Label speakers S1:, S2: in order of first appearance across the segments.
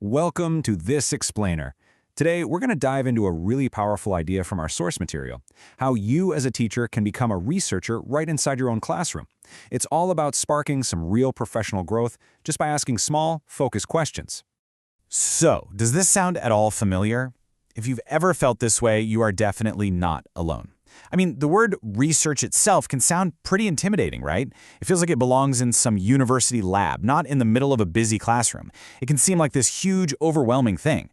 S1: Welcome to This Explainer. Today, we're going to dive into a really powerful idea from our source material, how you as a teacher can become a researcher right inside your own classroom. It's all about sparking some real professional growth just by asking small, focused questions.
S2: So, does this sound at all familiar? If you've ever felt this way, you are definitely not alone. I mean, the word research itself can sound pretty intimidating, right? It feels like it belongs in some university lab, not in the middle of a busy classroom. It can seem like this huge, overwhelming thing.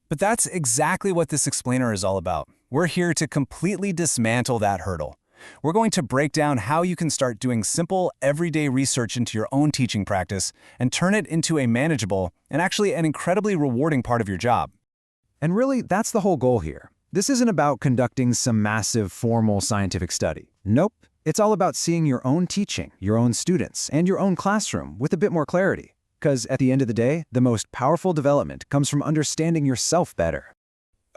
S3: But that's exactly what this explainer is all about. We're here to completely dismantle that hurdle. We're going to break down how you can start doing simple, everyday research into your own teaching practice and turn it into a manageable and actually an incredibly rewarding part of your job.
S1: And really, that's the whole goal here. This isn't about conducting some massive formal scientific study. Nope. It's all about seeing your own teaching, your own students, and your own classroom with a bit more clarity. Because at the end of the day, the most powerful development comes from understanding yourself better.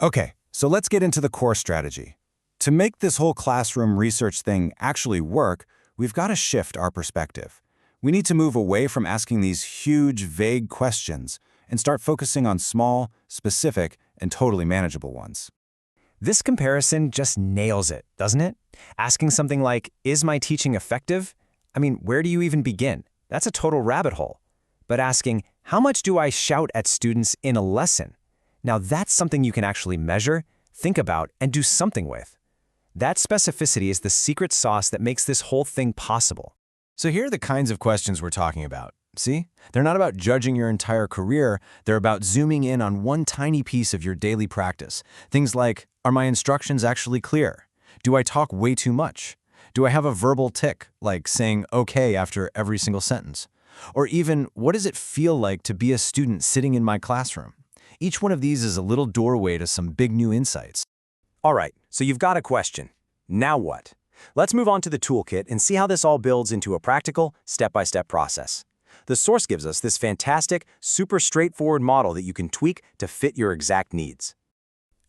S2: Okay, so let's get into the core strategy. To make this whole classroom research thing actually work, we've got to shift our perspective. We need to move away from asking these huge, vague questions and start focusing on small, specific, and totally manageable ones.
S4: This comparison just nails it, doesn't it? Asking something like, is my teaching effective? I mean, where do you even begin? That's a total rabbit hole. But asking, how much do I shout at students in a lesson? Now that's something you can actually measure, think about, and do something with. That specificity is the secret sauce that makes this whole thing possible.
S2: So here are the kinds of questions we're talking about. See? They're not about judging your entire career, they're about zooming in on one tiny piece of your daily practice. Things like, are my instructions actually clear? Do I talk way too much? Do I have a verbal tic, like saying okay after every single sentence? Or even, what does it feel like to be a student sitting in my classroom? Each one of these is a little doorway to some big new insights.
S4: All right, so you've got a question. Now what? Let's move on to the toolkit and see how this all builds into a practical, step-by-step process. The source gives us this fantastic, super straightforward model that you can tweak to fit your exact needs.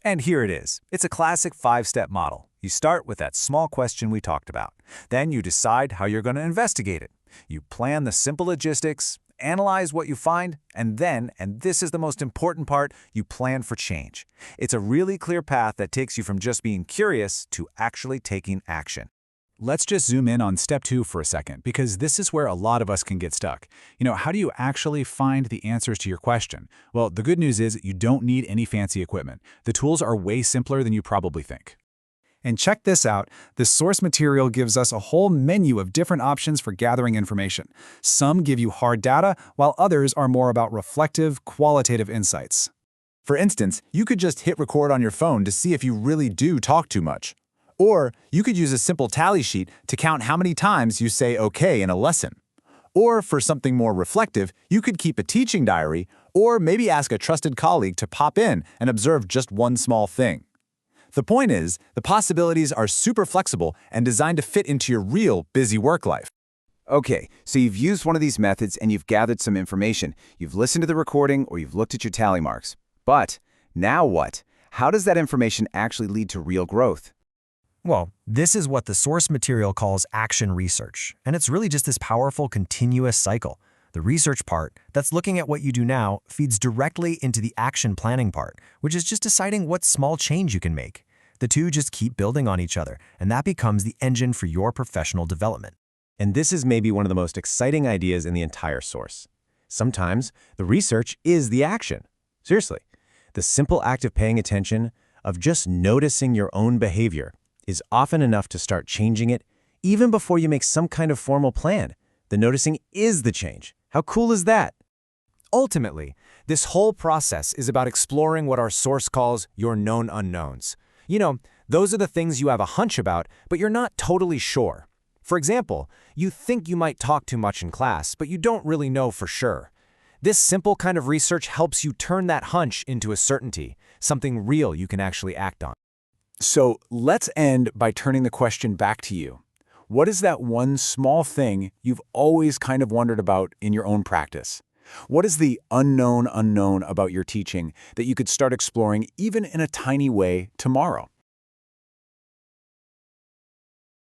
S3: And here it is. It's a classic 5-step model. You start with that small question we talked about. Then you decide how you're going to investigate it. You plan the simple logistics, analyze what you find, and then, and this is the most important part, you plan for change. It's a really clear path that takes you from just being curious to actually taking action.
S1: Let's just zoom in on step 2 for a second, because this is where a lot of us can get stuck. How do you actually find the answers to your question? Well, the good news is you don't need any fancy equipment. The tools are way simpler than you probably think.
S5: And check this out, the source material gives us a whole menu of different options for gathering information. Some give you hard data, while others are more about reflective, qualitative insights.
S2: For instance, you could just hit record on your phone to see if you really do talk too much. Or you could use a simple tally sheet to count how many times you say okay in a lesson. Or for something more reflective, you could keep a teaching diary, or maybe ask a trusted colleague to pop in and observe just one small thing. The point is, the possibilities are super flexible and designed to fit into your real busy work life.
S6: Okay, so you've used one of these methods and you've gathered some information. You've listened to the recording or you've looked at your tally marks. But now what? How does that information actually lead to real growth?
S4: Well, this is what the source material calls action research, and it's really just this powerful continuous cycle. The research part, that's looking at what you do now, feeds directly into the action planning part, which is just deciding what small change you can make. The two just keep building on each other, and that becomes the engine for your professional development.
S7: And this is maybe one of the most exciting ideas in the entire source. Sometimes the research is the action. Seriously, the simple act of paying attention, of just noticing your own behavior, is often enough to start changing it even before you make some kind of formal plan. The noticing is the change. How cool is that?
S4: Ultimately, this whole process is about exploring what our source calls your known unknowns. Those are the things you have a hunch about, but you're not totally sure. For example, you think you might talk too much in class, but you don't really know for sure. This simple kind of research helps you turn that hunch into a certainty, something real you can actually act on.
S1: So let's end by turning the question back to you. What is that one small thing you've always kind of wondered about in your own practice? What is the unknown about your teaching that you could start exploring even in a tiny way tomorrow?